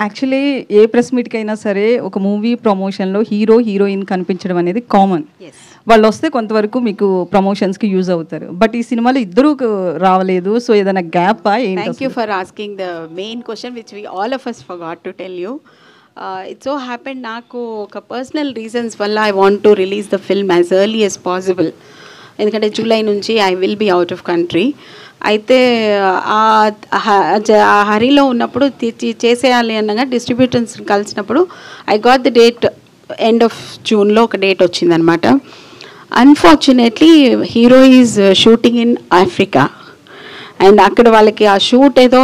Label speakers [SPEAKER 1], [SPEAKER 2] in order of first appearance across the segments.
[SPEAKER 1] Actually ఏ press మీట్కైనా సరే ఒక movie ప్రమోషన్లో హీరో హీరోయిన్ కనిపించడం అనేది కామన్. వాళ్ళు వస్తే కొంతవరకు మీకు ప్రమోషన్స్కి యూజ్ అవుతారు. బట్ ఈ సినిమాలో ఇద్దరు రావలేదు. సో ఏదైనా gap?
[SPEAKER 2] Thank you for asking the main question which we all of us forgot to tell you. It so happened నాకు ఒక పర్సనల్ రీజన్స్ వల్ల I want to release the film as early as possible. ఎందుకంటే July నుంచి I will be out of country. అయితే ఆ హరిలో ఉన్నప్పుడు చేసేయాలి అన్నగా డిస్ట్రిబ్యూటర్స్ కలిసినప్పుడు I got the date end of జూన్లో ఒక డేట్ వచ్చిందనమాట. Unfortunately hero is shooting in Africa and అక్కడ వాళ్ళకి ఆ షూట్ ఏదో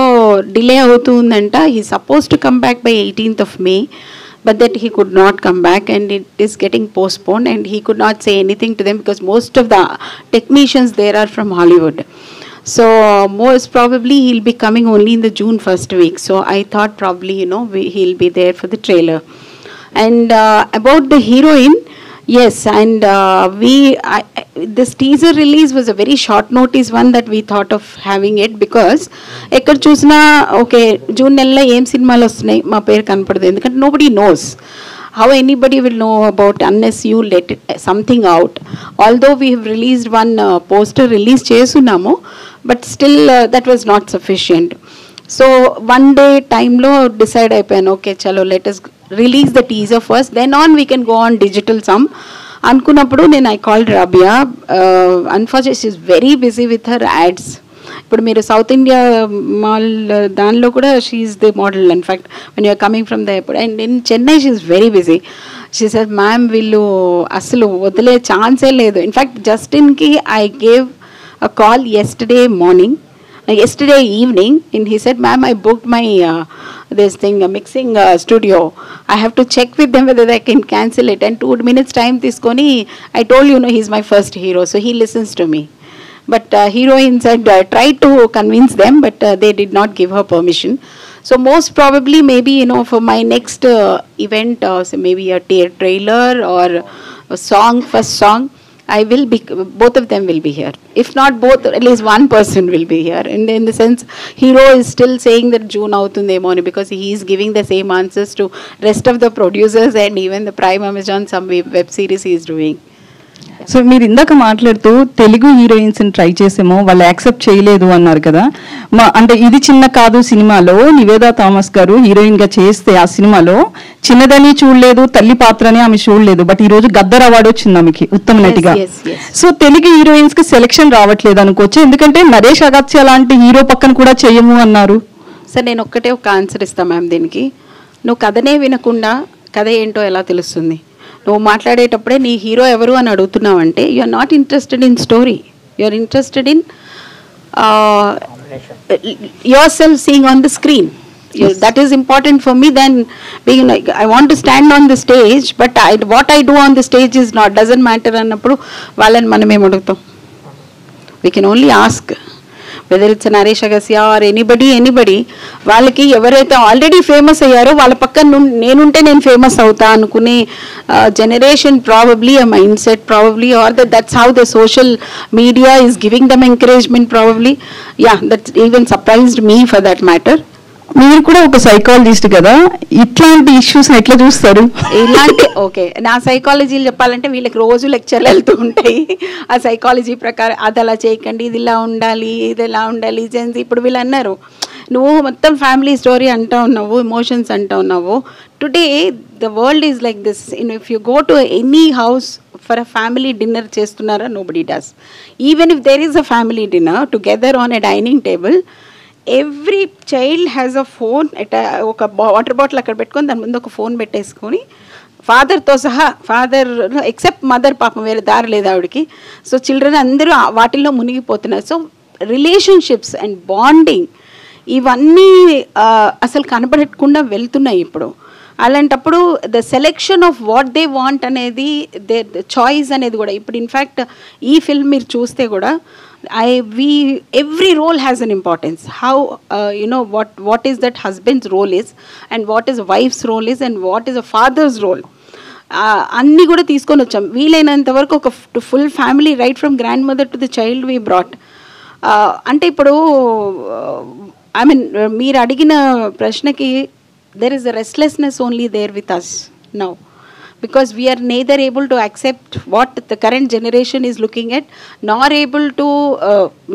[SPEAKER 2] డిలే అవుతుందంట. He suppose to come back by 18th of May, but that he could not come back and it is getting postponed and he could not say anything to them because most of the technicians there are from Hollywood. So most probably he'll be coming only in the June first week. So I thought probably, he'll be there for the trailer. And about the heroine, yes, and this teaser release was a very short notice one that we thought of having it because ekkada chusna okay June nella em cinemalu vastunnayi ma peru kanapadu endukante nobody knows how anybody will know about unless you let something out. Although we have released one poster release chesunnamo, but still that was not sufficient. So one day time lo decide ayipayanu, okay chalo let us release the teaser first, then on we can go on digital some అనుకున్నప్పుడు నేను I called Rabia. Unfortunately she is very busy with her ads. ఇప్పుడు మీరు south India mall దానిలో కూడా she is the model in fact when you are coming from the airport. And in Chennai she is very busy. She said ma'am వీళ్ళు అసలు వదిలే ఛాన్సే లేదు. In fact జస్టిన్కి I gave a call yesterday evening and he said, ma'am, I booked my this thing mixing studio. I have to check with them whether they can cancel it, and 2 minutes time tiskoni I told you, he's my first hero, so he listens to me. But heroine said tried to convince them, but they did not give her permission. So most probably maybe for my next event, so maybe a trailer or a song, first song, I will be, both of them will be here. If not both, at least one person will be here. And in the sense, hero is still saying that June avutundemo because he is giving the same answers to rest of the producers and even the Prime Amazon some web series he is doing.
[SPEAKER 1] So మీరు ఇందాక మాట్లాడుతూ Telugu హీరోయిన్స్ని try చేసేమో వాళ్ళు accept చేయలేదు అన్నారు కదా. అంటే ఇది చిన్న కాదు సినిమాలో నివేదా థామస్ గారు హీరోయిన్గా చేస్తే ఆ సినిమాలో చిన్నదని చూడలేదు, తల్లి పాత్రని ఆమె చూడలేదు, బట్ ఈ రోజు గద్దర్ అవార్డు వచ్చింది ఆమెకి ఉత్తమ నటిగా. సో తెలుగు హీరోయిన్స్కి సెలెక్షన్ రావట్లేదు అనుకోవచ్చు, ఎందుకంటే నరేష్ అగత్య లాంటి హీరో పక్కన కూడా చేయము అన్నారు.
[SPEAKER 2] సార్ నేను ఒక్కటే ఒక ఆన్సర్ ఇస్తాను మ్యామ్ దీనికి. నువ్వు కథనే వినకుండా కథ ఏంటో ఎలా తెలుస్తుంది? నువ్వు మాట్లాడేటప్పుడే నీ హీరో ఎవరు అని అడుగుతున్నావు అంటే you are not interested in story, you are interested in yourself seeing on the screen. That is important for me than being like I want to stand on the stage, but what I do on the stage is not doesn't matter అన్నప్పుడు వాళ్ళని మనం ఏం అడుగుతాం? We can only ask whether it's Naresh Agassia or anybody వాళ్ళకి ఎవరైతే already famous అయ్యారో వాళ్ళ పక్కన నేనుంటే నేను ఫేమస్ అవుతా అనుకునే generation probably a mindset probably, or that's how the social media is giving them encouragement probably. Yeah, that even surprised me for that matter.
[SPEAKER 1] మీరు కూడా ఒక సైకాలజిస్ట్ కదా, ఇట్లాంటి ఇష్యూస్ ఎట్లా చూస్తారు?
[SPEAKER 2] ఇలాంటి ఓకే నా సైకాలజీలు చెప్పాలంటే వీళ్ళకి రోజు లెక్చర్లు వెళ్తూ ఉంటాయి. ఆ సైకాలజీ ప్రకారం అది అలా చేయకండి, ఇది ఇలా ఉండాలి, ఇది ఎలా ఉండాలి జెన్స్. ఇప్పుడు వీళ్ళు అన్నారు నువ్వు మొత్తం ఫ్యామిలీ స్టోరీ అంటూ ఉన్నావు, ఎమోషన్స్ అంటూ ఉన్నావు. Today the world is like this. If you go to any house for a family dinner చేస్తున్నారా? Nobody does. Even if there is a family dinner together on a dining table, every child has a phone. ఒక water bottle అక్కడ పెట్టుకొని దాని ముందు ఒక phone పెట్టేసుకొని ఫాదర్తో సహా, father except mother పాపం వేరే దారి లేదు ఆవిడకి. సో చిల్డ్రన్ అందరూ వాటిల్లో మునిగిపోతున్నారు. సో రిలేషన్షిప్స్ అండ్ బాండింగ్ ఇవన్నీ అసలు కనపడకుండా వెళ్తున్నాయి ఇప్పుడు. అలాంటప్పుడు the selection of what they want అనేది ద చాయిస్ అనేది కూడా ఇప్పుడు ఇన్ఫ్యాక్ట్ ఈ ఫిల్మ్ మీరు చూస్తే కూడా every role has an importance. How what is that husband's role is, and what is a wife's role is, and what is a father's role. అన్నీ కూడా తీసుకొని వచ్చాం. వీలైనంత వరకు ఒక full family right from grand mother to the child we brought. అంటే ఇప్పుడు I mean మీరు అడిగిన ప్రశ్నకి there is a restlessness only there with us now, because we are neither able to accept what the current generation is looking at, nor able to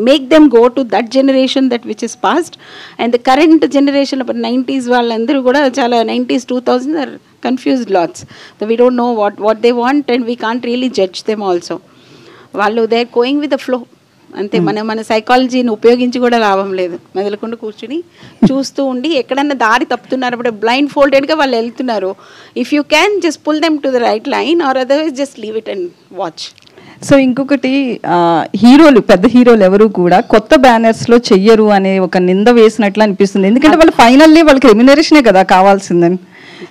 [SPEAKER 2] make them go to that generation that which is past. And the current generation of 90s వాళ్ళందరూ కూడా చాలా 90s 2000s are confused lots, so we don't know what they want, and we can't really judge them also. వాళ్ళు they going with the flow అంతే. మన సైకాలజీని ఉపయోగించి కూడా లాభం లేదు. మెదలకుండా కూర్చుని చూస్తూ ఉండి ఎక్కడన్నా దారి తప్పుతున్నారు అప్పుడు బ్లైండ్ ఫోల్డెడ్గా వాళ్ళు వెళ్తున్నారు. If you can just pull them to the right line, or otherwise just leave it and watch.
[SPEAKER 1] So ఇంకొకటి, హీరోలు పెద్ద హీరోలు ఎవరు కూడా కొత్త బ్యానర్స్లో చెయ్యరు అనే ఒక నింద వేసినట్లు అనిపిస్తుంది. ఎందుకంటే వాళ్ళు ఫైనల్లీ వాళ్ళకి రెమ్యునరేషనే కదా కావాల్సిందని.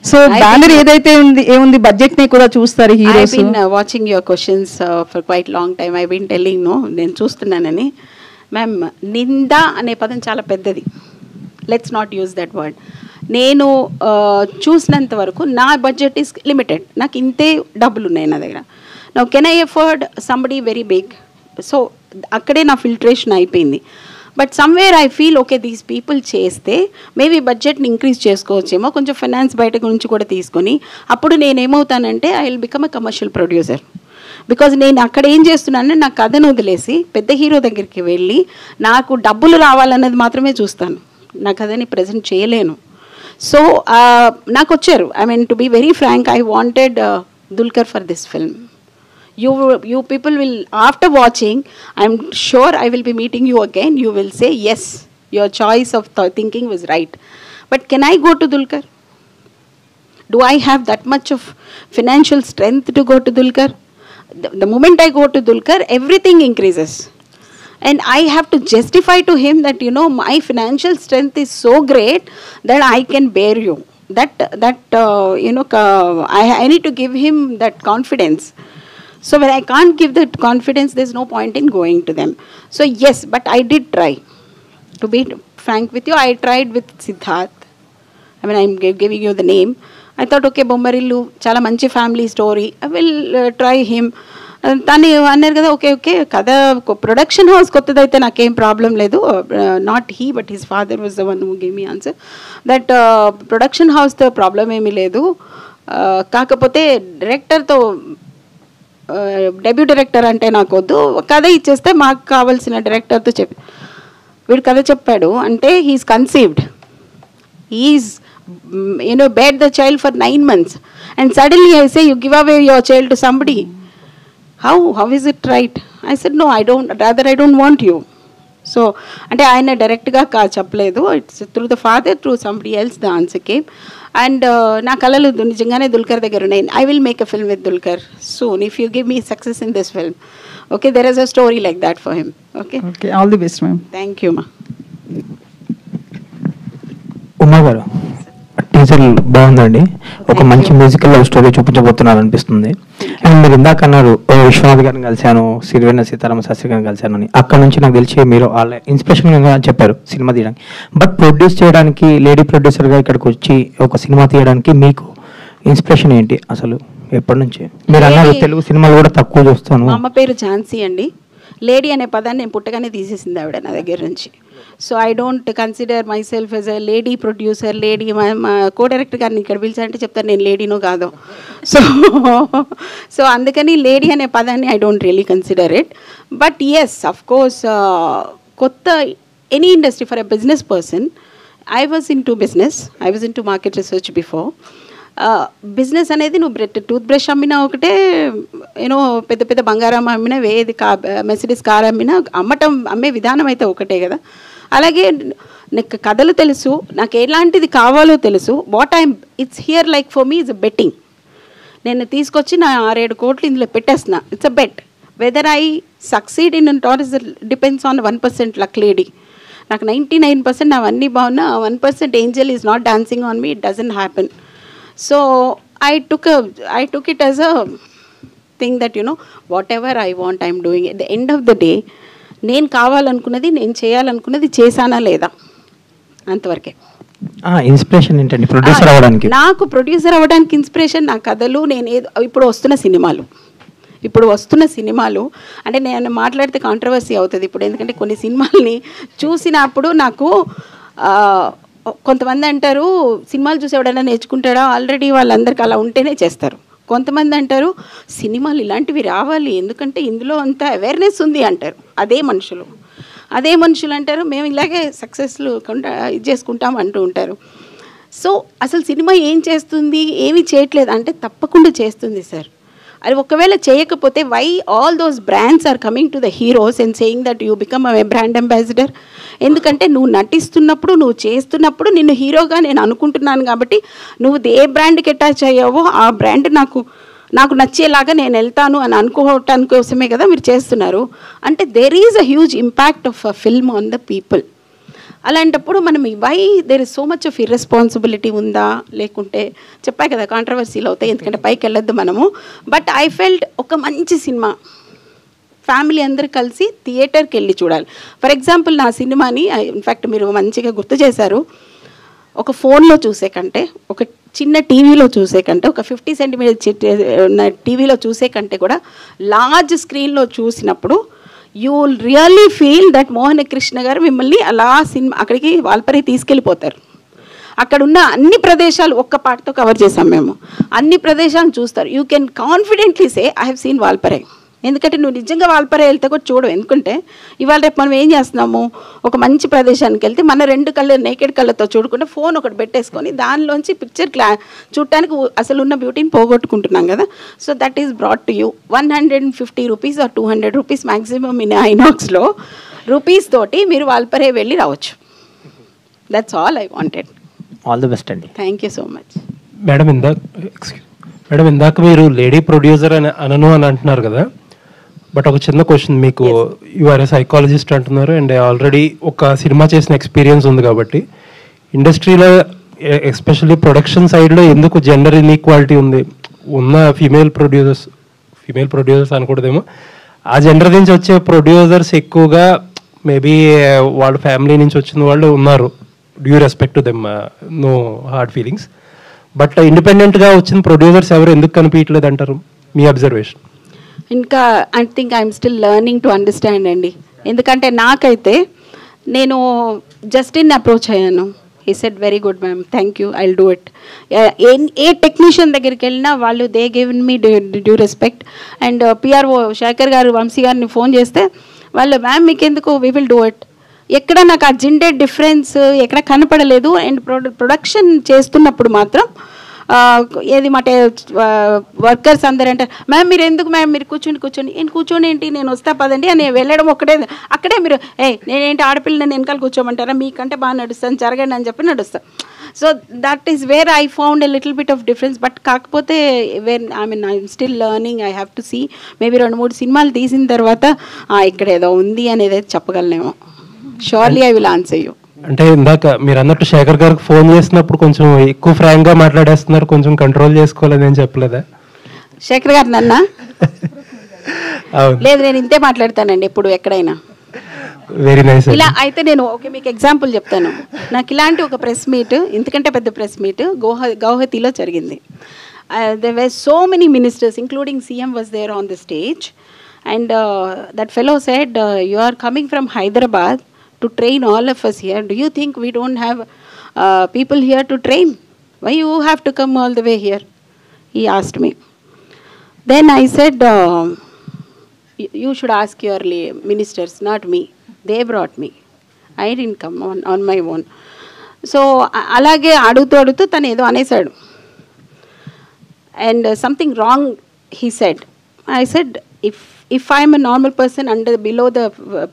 [SPEAKER 1] సో బ్యానర్ ఏదైతే ఏముంది బడ్జెట్ ని కూడా చూస్తారు heroes.
[SPEAKER 2] I been watching your questions for quite long time. I been telling no, నేను చూస్తున్నానని. మ్యామ్, నింద అనే పదం చాలా పెద్దది. Let's not use that word. నేను చూసినంత వరకు నా బడ్జెట్ ఈస్ లిమిటెడ్. నాకు ఇంతే డబ్బులు ఉన్నాయి నా దగ్గర. Now can I afford somebody very big? So అక్కడే నా ఫిల్టరేషన్ అయిపోయింది. But somewhere I feel okay these people చేస్తే మేబీ బడ్జెట్ని ఇంక్రీజ్ చేసుకోవచ్చేమో, కొంచెం ఫైనాన్స్ బయట నుంచి కూడా తీసుకొని. అప్పుడు నేనేమవుతానంటే I will become a commercial producer. Because నేను అక్కడ ఏం చేస్తున్నానంటే నా కథను వదిలేసి పెద్ద హీరో దగ్గరికి వెళ్ళి నాకు డబ్బులు రావాలన్నది మాత్రమే చూస్తాను. నా కథని ప్రజెంట్ చేయలేను. సో నాకు వచ్చారు, I mean to be very frank, I wanted Dulquer for this film. You people will, after watching, I'm sure I will be meeting you again. You will say, yes, your choice of thinking was right. But can I go to Dulquer? Do I have that much of financial strength to go to Dulquer? The moment I go to Dulquer, everything increases. And I have to justify to him that, you know, my financial strength is so great that I can bear you. You know, I need to give him that confidence. So when I can't give that confidence, there's no point in going to them. So yes, but I did try. To be frank with you, I tried with Siddharth. I mean, I'm giving you the name. I thought, okay, Bommarillu, chala manchi family story. I will try him. Tani annaru kada, okay, kada production house kottadaithe nakem problem ledu. Not he, but his father was the one who gave me answer. That production house the problem emi ledu. Kakapothe director to debut director అంటే నాకు వద్దు, కథ ఇచ్చేస్తే మాకు కావాల్సిన డైరెక్టర్తో చెప్పి వీడు కథ చెప్పాడు అంటే he is conceived, he is you know bade the child for 9 months and suddenly I say you give away your child to somebody. How is it right? I said no, I don't want you. So అంటే ఆయన డైరెక్ట్గా చెప్పలేదు, it's through the father, through somebody else the answer came. And నా కళలు నిజంగానే దుల్కర్ దగ్గర ఉన్నాయి. I will make a film with Dulquer soon if you give me success in this film. Okay, there is a story like that for him. Okay,
[SPEAKER 1] all the best ma'am.
[SPEAKER 2] Thank you మా.
[SPEAKER 3] ఉమా గారు, teaser బాగుందండి. ఒక మంచి musical love story చూపించబోతున్నారు అనిపిస్తుంది. And మీరు ఇందాక అన్నారు విశ్వనాథ్ గారిని కలిశాను, సిరివెన్నెల సీతారామ శాస్త్రి గారిని కలిశాను అని. అక్కడ నుంచి నాకు తెలిసి మీరు వాళ్ళ ఇన్స్పిరేషన్గా చెప్పారు సినిమా తీయడానికి. బట్ ప్రొడ్యూస్ చేయడానికి, లేడీ ప్రొడ్యూసర్గా ఇక్కడికి వచ్చి ఒక సినిమా తీయడానికి మీకు ఇన్స్పిరేషన్ ఏంటి అసలు? ఎప్పటి నుంచి? మీరు అన్నారు తెలుగు సినిమాలు కూడా తక్కువ చూస్తాను.
[SPEAKER 2] మా అమ్మ పేరు ఝాన్సీ అండి. లేడీ అనే పదాన్ని నేను పుట్టగానే తీసేసింది ఆవిడ నా దగ్గర నుంచి. So I don't consider my self as a lady producer. Lady మా కో డైరెక్టర్ గారిని ఇక్కడ పిలిచారంటే చెప్తాను నేను లేడీనో కాదో. సో అందుకని లేడీ అనే పదాన్ని I don't really consider it. But yes, of course, కొత్త any industry for a business person, I was into business, I was into market research before. Business అనేది నువ్వు టూత్ బ్రష్ అమ్మినా ఒకటే, you know పెద్ద పెద్ద బంగారం అమ్మినా, ఏది మెర్సిడీస్ కార్ అమ్మినా అమ్మే విధానం అయితే ఒకటే కదా. అలాగే నాకు కథలు తెలుసు, నాకు ఎలాంటిది కావాలో తెలుసు. It's here like for me is a betting. నేను తీసుకొచ్చి నా 6-7 కోట్లు ఇందులో పెట్టేస్తున్నా. It's a bet. Whether I succeed in or is depends on 1% luck lady. నాకు 99% అవన్నీ బాగున్నా, 1% angel is not dancing on me, it doesn't happen. So I took it as a thing that, you know, whatever I want, I'm doing. At the end of the day, నేను కావాలనుకున్నది, నేను చేయాలనుకున్నది చేశానా లేదా అంతవరకే.
[SPEAKER 3] Inspiration ఏంటండి producer అవ్వడానికి? నాకు
[SPEAKER 2] producer అవ్వడానికి inspiration నా కథలు. నేను ఇప్పుడు వస్తున్న సినిమాలు అంటే నేను మాట్లాడితే కాంట్రవర్సీ అవుతుంది ఇప్పుడు, ఎందుకంటే కొన్ని సినిమాల్ని చూసినప్పుడు నాకు కొంతమంది అంటారు సినిమాలు చూసి ఎవడైనా నేర్చుకుంటాడా, ఆల్రెడీ వాళ్ళందరికీ అలా ఉంటేనే చేస్తారు. కొంతమంది అంటారు సినిమాలు ఇలాంటివి రావాలి ఎందుకంటే ఇందులో అంత అవేర్నెస్ ఉంది అంటారు. అదే మనుషులు అంటారు మేము ఇలాగే సక్సెస్లు ఇది చేసుకుంటాం అంటూ ఉంటారు. సో అసలు సినిమా ఏం చేస్తుంది, ఏమి చేయట్లేదు అంటే తప్పకుండా చేస్తుంది సార్. అది ఒకవేళ చేయకపోతే why all those brands are coming to the heroes and saying that you become a brand ambassador. ఎందుకంటే నువ్వు నటిస్తున్నప్పుడు, నువ్వు చేస్తున్నప్పుడు నిన్ను హీరోగా నేను అనుకుంటున్నాను కాబట్టి నువ్వు ఏ బ్రాండ్కి అటాచ్ అయ్యావో ఆ బ్రాండ్ నాకు నచ్చేలాగా నేను వెళ్తాను అని అనుకోవటానికి కోసమే కదా మీరు చేస్తున్నారు. అంటే there is a huge impact of a film on the people. అలాంటప్పుడు మనం why there is so much of irresponsibility ఉందా, లేకుంటే చెప్పాయి కదా కాంట్రవర్సీలు అవుతాయి ఎందుకంటే పైకి వెళ్ళొద్దు మనము. బట్ ఐ ఫెల్ట్ ఒక మంచి సినిమా ఫ్యామిలీ అందరు కలిసి థియేటర్కి వెళ్ళి చూడాలి. ఫర్ ఎగ్జాంపుల్ నా సినిమాని ఇన్ఫ్యాక్ట్ మీరు మంచిగా గుర్తు చేశారు, ఒక ఫోన్లో చూసే కంటే, ఒక చిన్న టీవీలో చూసే కంటే, ఒక 50 సెంటీమీటర్ టీవీలో చూసే కంటే కూడా లార్జ్ స్క్రీన్లో చూసినప్పుడు you will really feel that Mohana Krishna గారు మిమ్మల్ని అలా సినిమా అక్కడికి వాల్పరి తీసుకెళ్ళిపోతారు. అక్కడ ఉన్న అన్ని ప్రదేశాలు ఒక్క పాటతో కవర్ చేసాం మేము. అన్ని ప్రదేశాలను చూస్తారు. You can confidently say I have seen Valparai. ఎందుకంటే నువ్వు నిజంగా వాల్పరే వెళ్తే కూడా చూడవు. ఎందుకంటే ఇవాళ రేపు మనం ఏం చేస్తున్నాము, ఒక మంచి ప్రదేశానికి వెళ్తే మన 2 కళ్ళు నేకెడ్ కళ్ళతో చూడకుండా ఫోన్ ఒకటి పెట్టేసుకొని దానిలోంచి పిక్చర్ చూడటానికి అసలు ఉన్న బ్యూటీని పోగొట్టుకుంటున్నాం కదా. So that is brought to you 150 rupees or 200 rupees maximum in ఐనాక్స్లో రూపీస్ తోటి మీరు వాల్పరే వెళ్ళి రావచ్చు. That's all I wanted.
[SPEAKER 3] All the best అండి.
[SPEAKER 2] Thank you so much.
[SPEAKER 4] Madam ఇందాక మీరు లేడీ ప్రొడ్యూసర్ అని అంటున్నారు కదా, బట్ ఒక చిన్న క్వశ్చన్, మీకు యు ఆర్ ఏ సైకాలజిస్ట్ అంటున్నారు అండ్ ఆల్రెడీ ఒక సినిమా చేసిన ఎక్స్పీరియన్స్ ఉంది కాబట్టి ఇండస్ట్రీలో ఎస్పెషల్లీ ప్రొడక్షన్ సైడ్లో ఎందుకు జెండర్ ఇన్ఈక్వాలిటీ ఉంది? ఉన్న ఫీమేల్ ప్రొడ్యూసర్స్ అనకూడదేమో, ఆ జెండర్ నుంచి వచ్చే ప్రొడ్యూసర్స్ ఎక్కువగా మేబీ వాళ్ళ ఫ్యామిలీ నుంచి వచ్చిన వాళ్ళు ఉన్నారు. Due respect to them, no hard feelings. But ఇండిపెండెంట్గా వచ్చిన ప్రొడ్యూసర్స్ ఎవరు ఎందుకు కనిపించలేదు అంటారు, మీ అబ్జర్వేషన్?
[SPEAKER 2] ఇంకా I think I'm still learning to understand అండి. ఎందుకంటే నాకైతే నేను జస్టిన్ అప్రోచ్ అయ్యాను. He said very good ma'am, thank you, I will do it. A technician దగ్గరికి వెళ్ళినా వాళ్ళు they given me due respect. And PRO Shekhar garu, Vamsi గారిని ఫోన్ చేస్తే వాళ్ళు మ్యామ్ మీకు ఎందుకు, వీ విల్ డూ ఇట్. ఎక్కడ నాకు ఆ జెండర్ డిఫరెన్స్ ఎక్కడ కనపడలేదు. అండ్ ప్రొడక్షన్ చేస్తున్నప్పుడు మాత్రం ఏది మాట వర్కర్స్ అందరూ అంటారు మ్యామ్ మీరు ఎందుకు మ్యామ్ మీరు కూర్చొని నేను కూర్చొని ఏంటి నేను వస్తా పదండి అని వెళ్ళడం ఒక్కటే. అక్కడే మీరు నేనేంటి ఆడపిల్ల నేను వెనకాల కూర్చోమంటారా, మీకంటే బాగా నడుస్తాను జరగండి అని చెప్పి నడుస్తాను. So that is where I found a little bit of difference. But కాకపోతే I'm still learning. I have to see maybe 2-3 సినిమాలు తీసిన తర్వాత ఇక్కడ ఏదో ఉంది అనేది చెప్పగలనేమో. Surely I will answer you.
[SPEAKER 4] అంటే ఇందాక మీరు అన్నట్టు శేఖర్ గారికి ఫోన్ చేసినప్పుడు కొంచెం ఎక్కువ ఫ్రాంక్ గా మాట్లాడేస్తున్నారు, కొంచెం కంట్రోల్ చేసుకోవాలని ఏం చెప్పలేదా
[SPEAKER 2] శేఖర్ గారు? నన్నా లేదు, నేను ఇంతే మాట్లాడతానండి ఎప్పుడు ఎక్కడైనా.
[SPEAKER 4] Very nice.
[SPEAKER 2] ఇలా అయితే నేను ఓకే మీకు ఎగ్జాంపుల్ చెప్తాను. నాకు ఇలాంటి ఒక ప్రెస్ మీట్, ఇంతకంటే పెద్ద ప్రెస్ మీట్ గౌహతిలో జరిగింది. there were so many ministers including CM was there on the stage and that fellow said you are coming from Hyderabad to train all of us here. Do you think we don't have people here to train? Why you have to come all the way here? He asked me. Then I said you should ask your ministers, not me. They brought me. I didn't come on my own. So alage adutu tanu edo anesadu and something wrong he said. I said if I am a normal person below the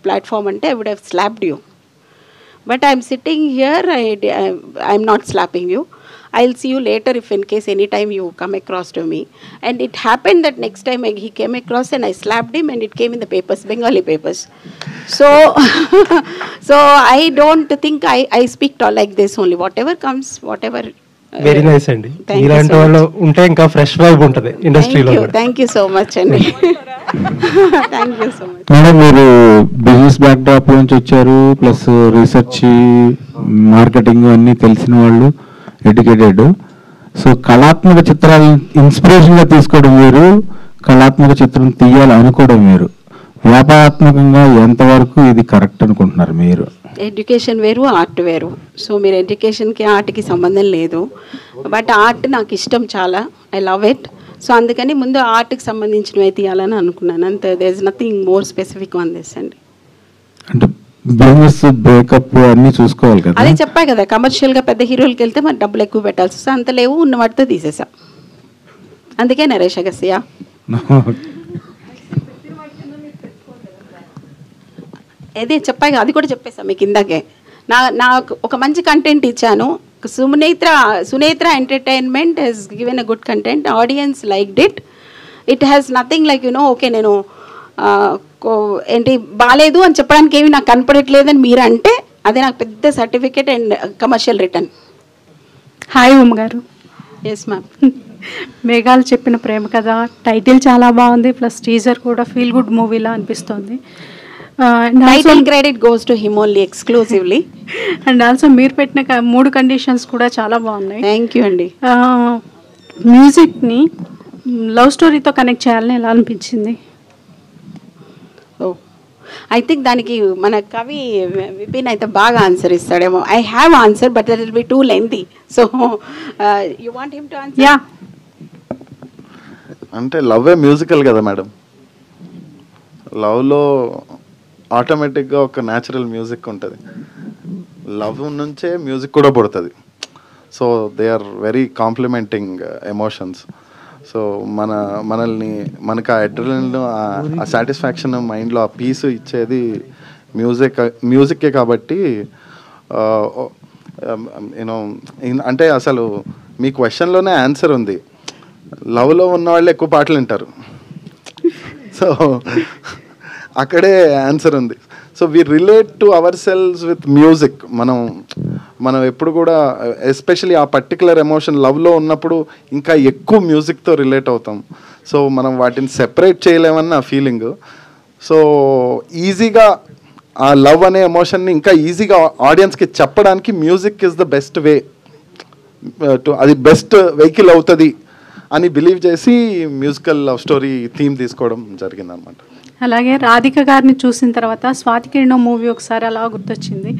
[SPEAKER 2] platform ante I would have slapped you, but I am sitting here, I am not slapping you. I'll see you later if in case any time you come across to me. And it happened that next time he came across and I slapped him and it came in the papers, Bengali papers. So so I don't think I speak like this only. Whatever comes, whatever.
[SPEAKER 4] Very nice అండి. ఇలాంటి వాళ్ళు ఉంటే ఇంకా fresh vibe ఉంటుంది ఇండస్ట్రీలో.
[SPEAKER 2] Thank you so much అండి. Thank you so much.
[SPEAKER 5] Madam మీరు business back drop నుంచి వచ్చారు, ప్లస్ రీసెర్చ్ మార్కెటింగ్ అన్నీ తెలిసిన వాళ్ళు, ఎడ్యుకేటెడ్. సో కళాత్మక చిత్రాలు ఇన్స్పిరేషన్గా తీసుకోవడం మీరు, కళాత్మక చిత్రం తీయాలి అనుకోవడం మీరు, వ్యాపారాత్మకంగా ఎంతవరకు ఇది కరెక్ట్ అనుకుంటున్నారు మీరు?
[SPEAKER 2] ఎడ్యుకేషన్ వేరు, ఆర్ట్ వేరు. సో మీరు ఎడ్యుకేషన్కి ఆర్ట్కి సంబంధం లేదు, బట్ ఆర్ట్ నాకు ఇష్టం చాలా, ఐ లవ్ ఇట్. సో అందుకని ముందు ఆర్ట్కి సంబంధించినవి తీయాలని అనుకున్నాను, అంతే. There is nothing more specific on this అండి.
[SPEAKER 5] అంటే బిజినెస్ బ్రేకప్ అన్నీ చూసుకోవాలి కదా.
[SPEAKER 2] అదే చెప్పా కదా, కమర్షియల్గా పెద్ద హీరోలకి వెళ్తే మరి డబ్బులు ఎక్కువ పెట్టాల్సి వస్తే అంత లేవు, ఉన్న వాటితో తీసేసాం. అందుకే నరేష్ అగస్త్య. అదే చెప్పాక అది కూడా చెప్పేసాం మీకు ఇందాకే. నాకు ఒక మంచి కంటెంట్ ఇచ్చాను. Sunetra entertainment has given a good content, audience liked it. It has nothing like okay నేను ఏంటి బాగాలేదు అని చెప్పడానికి ఏమి నాకు కనపడట్లేదని మీరు అంటే అదే నాకు పెద్ద certificate and commercial return.
[SPEAKER 6] Hi Uma garu.
[SPEAKER 2] Yes ma'am.
[SPEAKER 6] మేఘాలు చెప్పిన ప్రేమ కథ టైటిల్ చాలా బాగుంది, ప్లస్ టీజర్ కూడా ఫీల్ గుడ్ మూవీలా అనిపిస్తుంది.
[SPEAKER 2] Title credit goes to him only exclusively.
[SPEAKER 6] And also మీరు పెట్టిన 3 కండిషన్స్ కూడా చాలా బాగున్నాయి.
[SPEAKER 2] థ్యాంక్ యూ అండి.
[SPEAKER 6] మ్యూజిక్ని లవ్ స్టోరీతో కనెక్ట్ చేయాలని ఎలా అనిపించింది?
[SPEAKER 2] ఐ థింక్ దానికి మన కవి విపిన్ అయితే బాగా ఆన్సర్ ఇస్తాడేమో. I have answer but that will be too lengthy. So you want him to answer?
[SPEAKER 6] Yeah.
[SPEAKER 7] అంటే లవ్వే మ్యూజికల్ కదా మేడం. లవ్లో ఆటోమేటిక్గా ఒక న్యాచురల్ మ్యూజిక్ ఉంటుంది. లవ్ నుంచే మ్యూజిక్ కూడా పుడుతుంది. So they are very complementing emotions. So మనకు ఆ అడ్రినలిన్, ఆ సాటిస్ఫాక్షన్ మైండ్లో ఆ పీస్ ఇచ్చేది మ్యూజిక్కే కాబట్టి యూనో అంటే అసలు మీ క్వశ్చన్లోనే ఆన్సర్ ఉంది. లవ్లో ఉన్న వాళ్ళు ఎక్కువ పాటలు వింటారు. సో అక్కడే ఆన్సర్ ఉంది. So we relate to our cells with music. మనం ఎప్పుడు కూడా ఎస్పెషలీ ఆ పర్టికులర్ ఎమోషన్ లవ్లో ఉన్నప్పుడు ఇంకా ఎక్కువ మ్యూజిక్తో రిలేట్ అవుతాం. సో మనం వాటిని సెపరేట్ చేయలేమన్న ఫీలింగ్. సో ఈజీగా ఆ లవ్ అనే ఎమోషన్ని ఇంకా ఈజీగా ఆడియన్స్కి చెప్పడానికి music is the best way to, అది బెస్ట్ వెహికల్ అవుతుంది అని బిలీవ్ చేసి మ్యూజికల్ లవ్ స్టోరీ థీమ్ తీసుకోవడం జరిగిందనమాట.
[SPEAKER 6] అలాగే రాధిక గారిని చూసిన తర్వాత స్వాతి కిరణం మూవీ ఒకసారి అలా గుర్తొచ్చింది.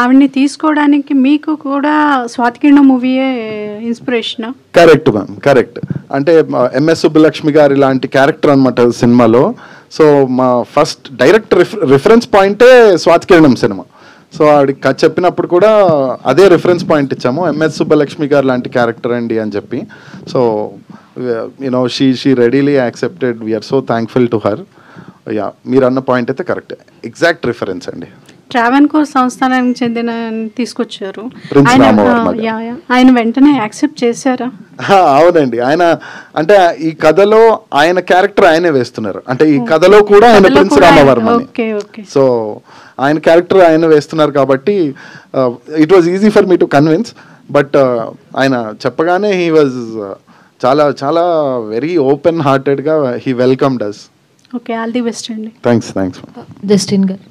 [SPEAKER 6] ఆవిడ్ని తీసుకోవడానికి మీకు కూడా స్వాతి కిరణం మూవీయే ఇన్స్పిరేషన్?
[SPEAKER 7] Correct ma'am, correct. అంటే ఎంఎస్ సుబ్బలక్ష్మి గారి లాంటి క్యారెక్టర్ అనమాట సినిమాలో. సో మా ఫస్ట్ డైరెక్ట్ రిఫరెన్స్ పాయింటే స్వాతి కిరణం సినిమా. సో ఆవిడ చెప్పినప్పుడు కూడా అదే రిఫరెన్స్ పాయింట్ ఇచ్చాము, ఎంఎస్ సుబ్బలక్ష్మి గారు లాంటి క్యారెక్టర్ అండి అని చెప్పి. So you know she readily accepted. We are so thankful to her. Yeah, మీరు అన్న పాయింట్ అయితే కరెక్ట్, ఎగ్జాక్ట్ రిఫరెన్స్ అండి.
[SPEAKER 6] ట్రావెన్కోర్ సంస్థానానికి చెందిన తీసుకొచ్చారు
[SPEAKER 7] ఆయన
[SPEAKER 6] వెంటనే యాక్సెప్ట్ చేశారా?
[SPEAKER 7] అవునండి. ఆయన అంటే ఈ కథలో ఆయన క్యారెక్టర్ ఆయనే వేస్తున్నారు. అంటే ఈ కథలో కూడా ఆయన ప్రిన్స్ రామవర్మ. సో ఆయన క్యారెక్టర్ ఆయన వేస్తున్నారు కాబట్టి it was easy for me to convince. But ఆయన చెప్పగానే హీ వాజ్ చాలా చాలా వెరీ ఓపెన్ హార్టెడ్గా he welcomed us.
[SPEAKER 6] Okay, all the best అండి.
[SPEAKER 7] థ్యాంక్స్.
[SPEAKER 8] జస్టిన్ గారు.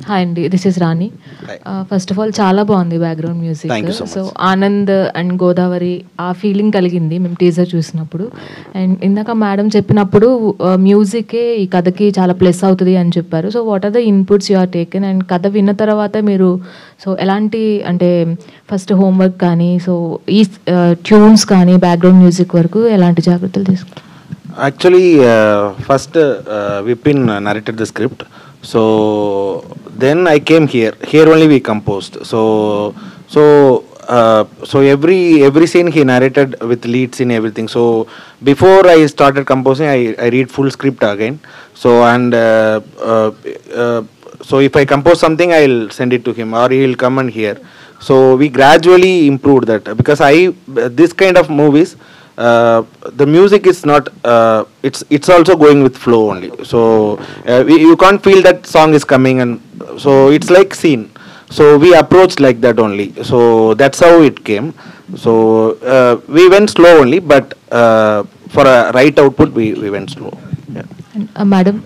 [SPEAKER 8] హాయ్ అండి, this is Rani. First of all చాలా బాగుంది background music. So Anand and Godavari ఆ ఫీలింగ్ కలిగింది మేము టీజర్ చూసినప్పుడు. అండ్ ఇందాక మేడం చెప్పినప్పుడు మ్యూజికే ఈ కథకి చాలా ప్లస్ అవుతుంది అని చెప్పారు. So what are the inputs you are taken? And కథ విన్న తర్వాత మీరు సో ఎలాంటి అంటే ఫస్ట్ హోంవర్క్ కానీ సో ఈ ట్యూన్స్ కానీ బ్యాక్గ్రౌండ్ మ్యూజిక్ వరకు ఎలాంటి జాగ్రత్తలు తీసుకున్నారు?
[SPEAKER 9] Actually, first Vipin narrated the script. So then I came here. Here only we composed. So every scene he narrated with lead scene everything. So before I started composing, I read full script again. So and so if I compose something, I'll send it to him or he'll come and hear. So we gradually improved that because this kind of movies. The music is not it's also going with flow only. So you can't feel that song is coming, and so it's like scene. So we approached like that only. So that's how it came. So we went slow only, but for a right output we went slow. Yeah.
[SPEAKER 8] Madam,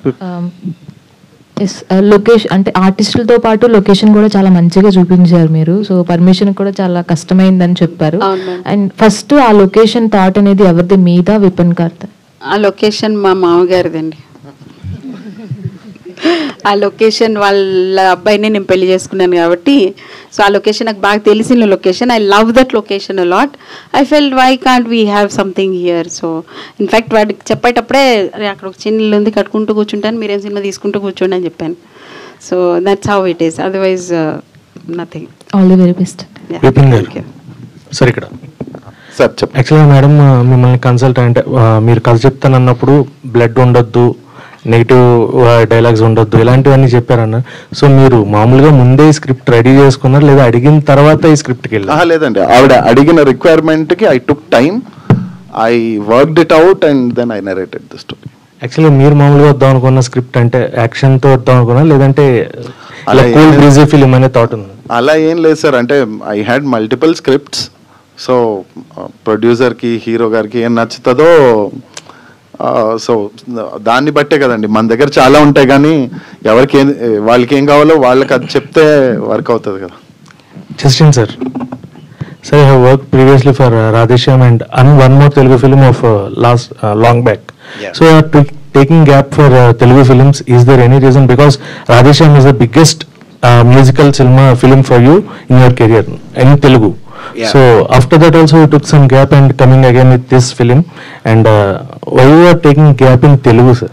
[SPEAKER 8] yes location అంటే ఆర్టిస్టులతో పాటు location కూడా చాలా మంచిగా చూపించారు మీరు. So permission కూడా చాలా కష్టమైందని చెప్పారు. అండ్ ఫస్ట్ ఆ లొకేషన్ థాట్ అనేది ఎవరిది, మీద విపిన్ గారిది?
[SPEAKER 2] ఆ లొకేషన్ మా మామగారిదండి. ఆ లొకేషన్ వాళ్ళ అబ్బాయిని నేను పెళ్లి చేసుకున్నాను కాబట్టి, సో ఆ లొకేషన్ నాకు బాగా తెలిసిన location. I love that location a lot. I felt why can't we have something here. So in fact వాడికి చెప్పేటప్పుడే అరే అక్కడ ఒక చిన్న ఇల్లు ఉంది కట్టుకుంటూ కూర్చుంటాను, మీరేం సినిమా తీసుకుంటూ కూర్చోండి అని చెప్పాను. So that's how it is, otherwise nothing.
[SPEAKER 8] All the very best.
[SPEAKER 4] Vipin గారు సార్ ఇక్కడ
[SPEAKER 7] సార్ చెప్పండి.
[SPEAKER 4] యాక్చువల్గా మేడం మిమ్మల్ని కన్సల్ట్ అంటే మీరు కథ చెప్తానన్నప్పుడు బ్లడ్ ఉండొద్దు, నెగిటివ్ డైలాగ్స్ ఉండొద్దు, ఇలాంటివన్నీ చెప్పారన్న. సో మీరు మామూలుగా ముందే స్క్రిప్ట్ రెడీ చేసుకున్నారు లేదా అడిగిన తర్వాత ఈ స్క్రిప్ట్కి వెళ్ళారు?
[SPEAKER 7] లేదండి, ఆవిడ అడిగిన రిక్వైర్మెంట్కి I took time, I worked it out and then I narrated the story.
[SPEAKER 4] Actually మీరు మామూలుగా వద్దాం అనుకున్న స్క్రిప్ట్ అంటే యాక్షన్తో వద్దాం అనుకున్నా లేదంటే కూల్ బ్రీజీ ఫిలిం అనే థాట్ ఉంది?
[SPEAKER 7] అలా ఏం లేదు సార్. అంటే I had multiple scripts. So ప్రొడ్యూసర్కి హీరో గారికి ఏం నచ్చుతుందో సో దాన్ని బట్టే కదండి. మన దగ్గర చాలా ఉంటాయి కానీ ఎవరికి వాళ్ళకి ఏం కావాలో వాళ్ళకి అది చెప్తే వర్క్ అవుతుంది కదా.
[SPEAKER 4] Justin sir, Sir, I have worked previously for Radheshyam and one more Telugu film of long back. Yeah. So, taking gap for Telugu films, is there any reason? Because Radheshyam is the biggest musical cinema film for you in your career in Telugu. Yeah. So, after that also you took some gap and coming again with this film. And why you are taking gap in Telugu, sir?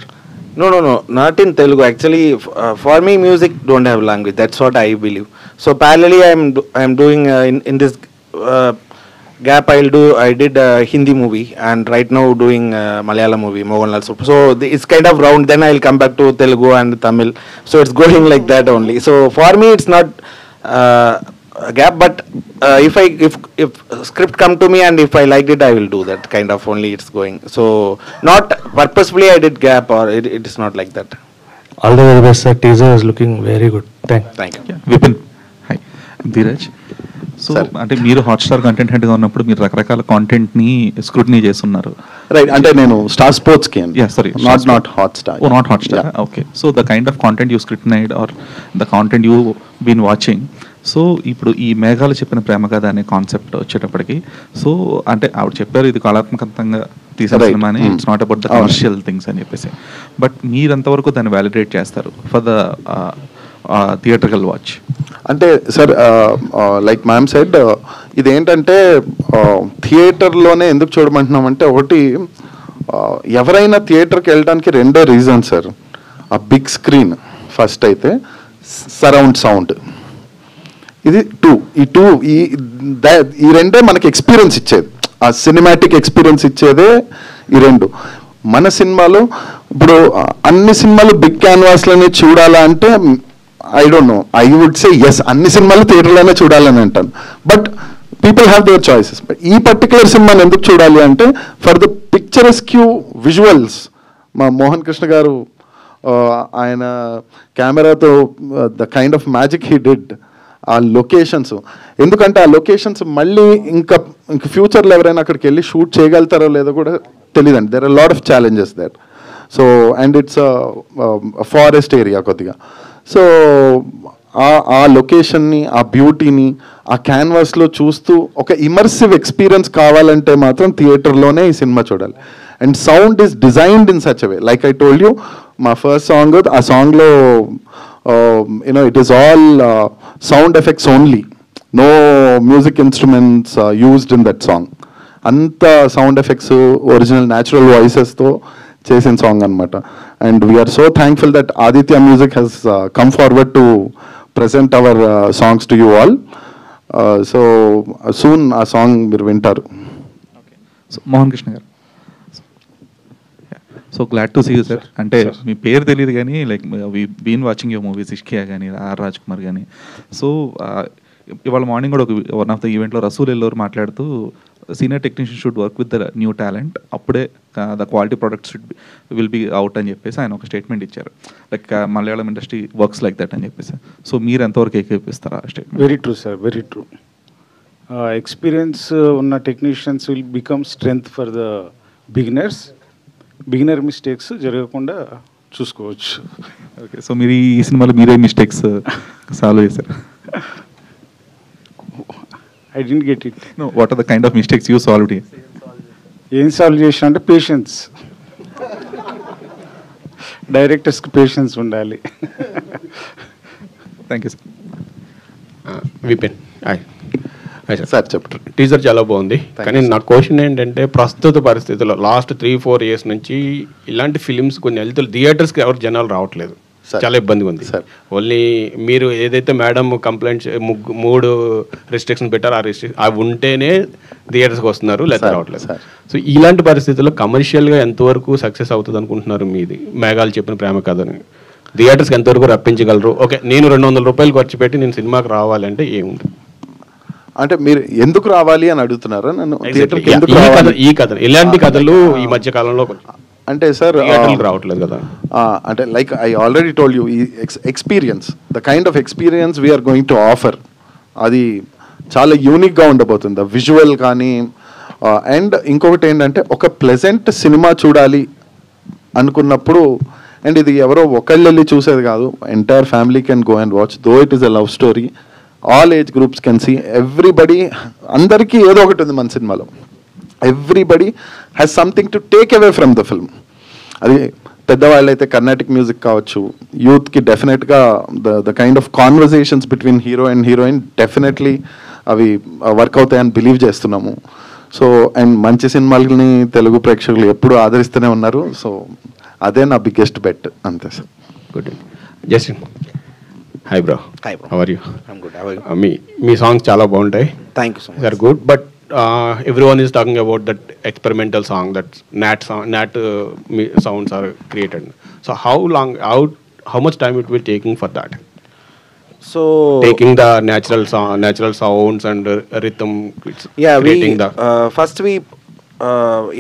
[SPEAKER 9] No, not in Telugu. Actually, for me, music don't have language. That's what I believe. So, parallelly, I am doing in this gap. I did a Hindi movie, and right now doing Malayalam movie, Mohanlal. So it's kind of round. Then I'll come back to Telugu and Tamil. So it's going like that only. So for me, it's not a gap. But if script come to me and if I liked it, I will do that kind of only. It's going. So not purposefully I did gap, or it is not like that.
[SPEAKER 4] All the very best, sir. Teaser is looking very good. Thank you.
[SPEAKER 10] Yeah. Vipin. Hi. Dheeraj. So అంటే మీరు Hotstar content హెడ్గా ఉన్నప్పుడు మీరు రకరకాల కాంటెంట్ని scrutiny చేస్తున్నారు,
[SPEAKER 7] right? అంటే నేను star స్పోర్ట్స్కి,
[SPEAKER 10] sorry, not Hotstar. Okay. So the kind of content you scrutinised or the content you been watching. So ఇప్పుడు ఈ మేఘాలు చెప్పిన ప్రేమ కథ అనే కాన్సెప్ట్ వచ్చేటప్పటికి, సో అంటే ఆవిడ చెప్పారు ఇది కళాత్మకంగా తీసిన సినిమా అని, it's not about the commercial things అని చెప్పేసి. బట్ మీరు ఎంతవరకు దాన్ని వ్యాలిడేట్ చేస్తారు ఫర్ ద థియేట్రికల్ వాచ్?
[SPEAKER 7] అంటే సార్, లైక్ మ్యామ్ సెడ్, ఇదేంటంటే థియేటర్లోనే ఎందుకు చూడమంటున్నామంటే, ఒకటి ఎవరైనా థియేటర్కి వెళ్ళడానికి రెండే రీజన్ సార్. ఆ బిగ్ స్క్రీన్ ఫస్ట్, అయితే సరౌండ్ సౌండ్, ఇది ఈ రెండే మనకి ఎక్స్పీరియన్స్ ఇచ్చేది, ఆ సినిమాటిక్ ఎక్స్పీరియన్స్ ఇచ్చేదే ఈ రెండు. మన సినిమాలో ఇప్పుడు అన్ని సినిమాలు బిగ్ క్యాన్వాస్లోనే చూడాలా అంటే I don't know, I would say yes, అన్ని సినిమాలు థియేటర్లోనే చూడాలని అంటాను. But people have there choices. ఈ పర్టికులర్ సినిమాని ఎందుకు చూడాలి అంటే, ఫర్ ద పిక్చరస్క్యూ విజువల్స్. మా మోహన్ కృష్ణ గారు ఆయన కెమెరాతో the kind of magic he did, ఆ లొకేషన్స్. ఎందుకంటే ఆ లొకేషన్స్ మళ్ళీ ఇంకా ఫ్యూచర్లో ఎవరైనా అక్కడికి వెళ్ళి షూట్ చేయగలుగుతారో లేదో కూడా తెలియదండి. There are lot of challenges there. So and it's forest area కొద్దిగా. సో ఆ లొకేషన్ని, ఆ బ్యూటీని ఆ క్యాన్వాస్లో చూస్తూ ఒక ఇమర్సివ్ ఎక్స్పీరియన్స్ కావాలంటే మాత్రం థియేటర్లోనే ఈ సినిమా చూడాలి. And sound is designed in such away, like I told you, మా ఫస్ట్ సాంగ్, ఆ సాంగ్లో you know it is all sound effects only, no music instruments used in that song. అంత సౌండ్ ఎఫెక్ట్స్, ఒరిజినల్ న్యాచురల్ వాయిసెస్తో చేసిన song అనమాట. And we are so thankful that Aditya music has come forward to present our songs to you all. So soon a song మీరు వింటారు.
[SPEAKER 10] So Mohan Krishna గారు, so glad to see you sir. అంటే మీ పేరు తెలియదు కానీ like we been watching your movies, Ishqiya కానీ, or Raj Kumar కానీ. సో ఇవాళ మార్నింగ్ కూడా వన్ ఆఫ్ ద ఈవెంట్లో రసూల్ ఎల్లోర్ మాట్లాడుతూ senior technician should work with the new talent, అప్పుడే the quality products will be out అని చెప్పేసి ఆయన ఒక స్టేట్మెంట్ ఇచ్చారు. Like Malayalam industry works like that అని చెప్పేసి. సో మీరు ఎంతవరకు ఏకీపిస్తారా ఆ statement?
[SPEAKER 11] Very true sir, very true. Experience ఉన్న technicians will become strength for the beginners. Beginner mistakes జరగకుండా చూసుకోవచ్చు.
[SPEAKER 10] ఓకే. సో మీరు ఈ సినిమాలో మీరే మిస్టేక్స్ సాల్వ్ చేశారు?
[SPEAKER 11] I didn't get it.
[SPEAKER 10] No, what are the kind of mistakes you solved here?
[SPEAKER 11] ఏం solve చేసిన అంటే పేషెన్స్. డైరెక్టర్స్కి పేషెన్స్ ఉండాలి.
[SPEAKER 10] Thank you sir.
[SPEAKER 12] Vipin
[SPEAKER 7] sir చెప్పండి.
[SPEAKER 12] టీజర్ చాలా బాగుంది, కానీ నా క్వశ్చన్ ఏంటంటే ప్రస్తుత పరిస్థితుల్లో లాస్ట్ 3-4 years నుంచి ఇలాంటి ఫిలిమ్స్ కొన్ని వెళ్తులు థియేటర్స్కి ఎవరు జనాలు రావట్లేదు, చాలా ఇబ్బందిగా ఉంది. ఓన్లీ మీరు ఏదైతే మేడం కంప్లైంట్స్ 3 రెస్ట్రిక్షన్ పెట్టారో అవి ఉంటేనే థియేటర్స్కి వస్తున్నారు, లేదా రావట్లేదు. సో ఇలాంటి పరిస్థితుల్లో కమర్షియల్గా ఎంతవరకు సక్సెస్ అవుతుంది అనుకుంటున్నారు మీది? మేఘాలు చెప్పిన ప్రేమ కథని థియేటర్స్కి ఎంతవరకు రప్పించగలరు? ఓకే, నేను 200 రూపాయలు ఖర్చు పెట్టి నేను సినిమాకి రావాలంటే ఏముంది?
[SPEAKER 7] అంటే మీరు ఎందుకు రావాలి అని అడుగుతున్నారా నన్ను?
[SPEAKER 12] ఈ కథ ఇలాంటి కథలు ఈ మధ్య కాలంలో
[SPEAKER 7] అంటే సార్
[SPEAKER 12] రావట్లేదు కదా.
[SPEAKER 7] అంటే like I already told you, ఈ experience, the kind of experience we're going to offer, అది చాలా యూనిక్గా ఉండబోతుంది. విజువల్ కానీ అండ్ ఇంకొకటి ఏంటంటే ఒక ప్లెజెంట్ సినిమా చూడాలి అనుకున్నప్పుడు, అండ్ ఇది ఎవరో ఒకళ్ళు వెళ్ళి చూసేది కాదు, entire family can go and watch. Though it is a love story, all age groups can see. Everybody, అందరికీ ఏదో ఒకటి ఉంది మన సినిమాలో. Everybody has something to take away from the film. అది పెద్దవాళ్ళు అయితే కర్ణాటిక్ మ్యూజిక్ కావచ్చు, యూత్కి డెఫినెట్గా the kind of conversations between hero and heroine definitely అవి వర్క్ అవుతాయని బిలీవ్ చేస్తున్నాము. సో అండ్ మంచి సినిమాలని తెలుగు ప్రేక్షకులు ఎప్పుడు ఆదరిస్తూనే ఉన్నారు. సో అదే నా బిగ్గెస్ట్ బెట్, అంతే sir.
[SPEAKER 12] Good. Justin, hi bro.
[SPEAKER 9] Hi bro.
[SPEAKER 12] How are you?
[SPEAKER 9] I'm good. How are you?
[SPEAKER 12] మీ సాంగ్స్ చాలా బాగుంటాయి.
[SPEAKER 9] Thank you so much.
[SPEAKER 12] They are good, but everyone is talking about that experimental song, that nat sounds are created. So how much time it will taking for that?
[SPEAKER 9] So
[SPEAKER 12] taking the natural sounds and rhythm.
[SPEAKER 9] First we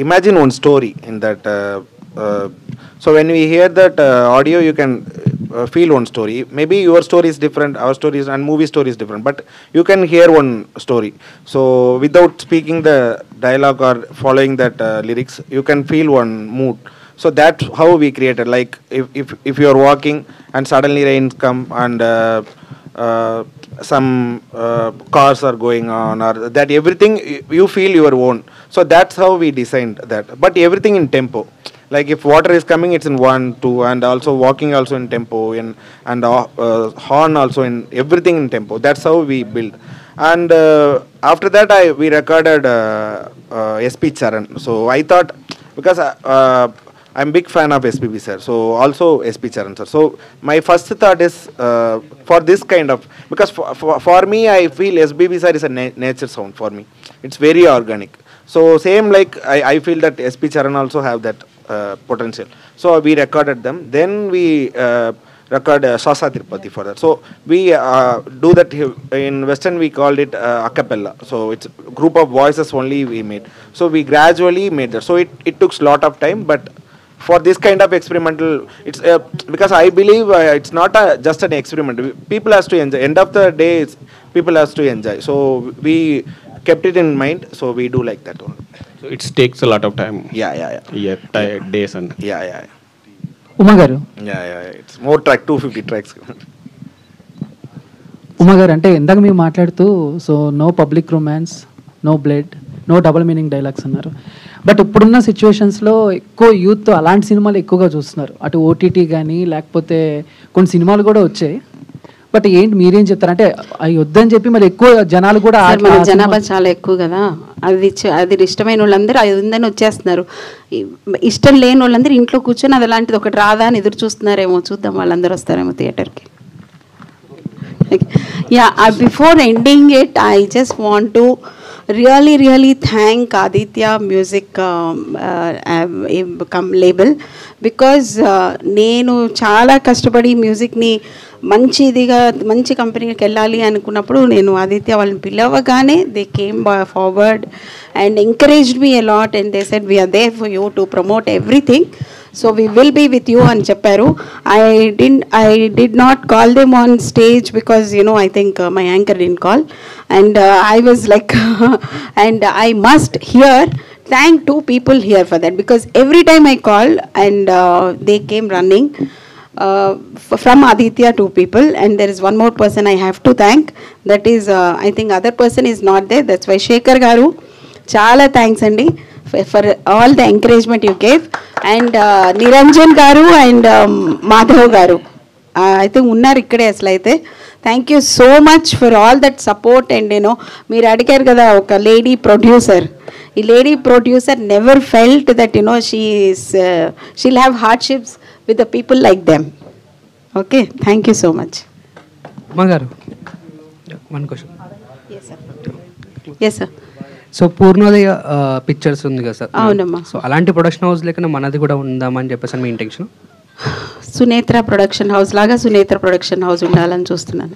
[SPEAKER 9] imagine one story in that. So when we hear that audio, you can feel one story. Maybe your story is different, our story is, and movie story is different, but you can hear one story. So without speaking the dialogue or following that lyrics, you can feel one mood. So that's how we created. Like if you are walking and suddenly rains come and some cars are going on, or that everything you feel your own. So that's how we designed that. But everything in tempo. Like if water is coming, it's in 1, 2, and also walking also in tempo, and horn also in everything in tempo. That's how we build. And after that, we recorded SP Charan. So I thought, because I'm big fan of SPB sir, so also SP Charan sir. So my first thought is for this kind of, because for me I feel SPB sir is a nature sound for me. It's very organic. So same like I feel that SP Charan also have that potential. So we recorded them. Then we record Sasa Tirupati for that. So we do that in Western, we called it a cappella. So it's a group of voices only we made. So we gradually made that. So it took a lot of time, but for this kind of experimental, it's because I believe it's not just an experiment. People has to enjoy. End of the day, people has to enjoy. So we kept it in mind. So we do like that only.
[SPEAKER 12] So it takes a lot of time. Days and
[SPEAKER 3] Uma గారు,
[SPEAKER 9] it's more track, 250 tracks.
[SPEAKER 13] Uma గారు, అంటే ఇందాక మీరు మాట్లాడుతూ so no public romance, no blood, no double meaning dialogues అన్నారు. But ఇప్పుడున్న సిచ్యువేషన్స్లో ఎక్కువ యూత్ అలాంటి సినిమాలు ఎక్కువగా చూస్తున్నారు. అటు ఓటీటీ కానీ లేకపోతే కొన్ని సినిమాలు కూడా వచ్చాయి. బట్ ఏంటి మీరేం చెప్తారు? అంటే అవి వద్దని చెప్పి మరి ఎక్కువ జనాలు కూడా,
[SPEAKER 2] మన జనాభా చాలా ఎక్కువ కదా, అది ఇష్టమైన వాళ్ళందరూ అది ఉందని వచ్చేస్తున్నారు. ఇష్టం లేని వాళ్ళందరూ ఇంట్లో కూర్చొని అది అలాంటిది ఒకటి రాదా అని ఎదురు చూస్తున్నారేమో. చూద్దాం, వాళ్ళందరూ వస్తారేమో థియేటర్కి. Before ending it, I just want to really thank Aditya Music label, because నేను చాలా కష్టపడి మ్యూజిక్ని మంచి కంపెనీకి వెళ్ళాలి అనుకున్నప్పుడు నేను ఆదిత్య వాళ్ళని పిలవగానే they came forward and encouraged me a lot and they said we are there for you to promote everything, so we will be with you అని చెప్పారు. I did not call them on stage because I think my anchor didn't call, and I was like and I must thank 2 people here for that, because every time I called and they came running. From Aditya, 2 people, and there is one more person I have to thank. That is I think other person is not there. That's why Shekhar garu, chala thanks andi for all the encouragement you gave. And Niranjan garu and Madhav garu, I think unnaru ikkade asla aithe. Thank you so much for all that support. And you know, meer adigaru kada oka lady producer, ee lady producer never felt that, you know, she'll have hardships with the people like them. Okay, thank you so much.
[SPEAKER 14] Magaru, one question.
[SPEAKER 2] Yes sir. Yes sir.
[SPEAKER 14] So Purnodaya pictures ఉంది కదా sir?
[SPEAKER 2] అవునమ్మా.
[SPEAKER 14] So అలాంటి production house లేకుండా మనది కూడా ఉందామని చెప్పేసి మీ intention?
[SPEAKER 2] Sunetra production house లాగా సునేత్ర ప్రొడక్షన్ హౌస్ ఉండాలని చూస్తున్నాను.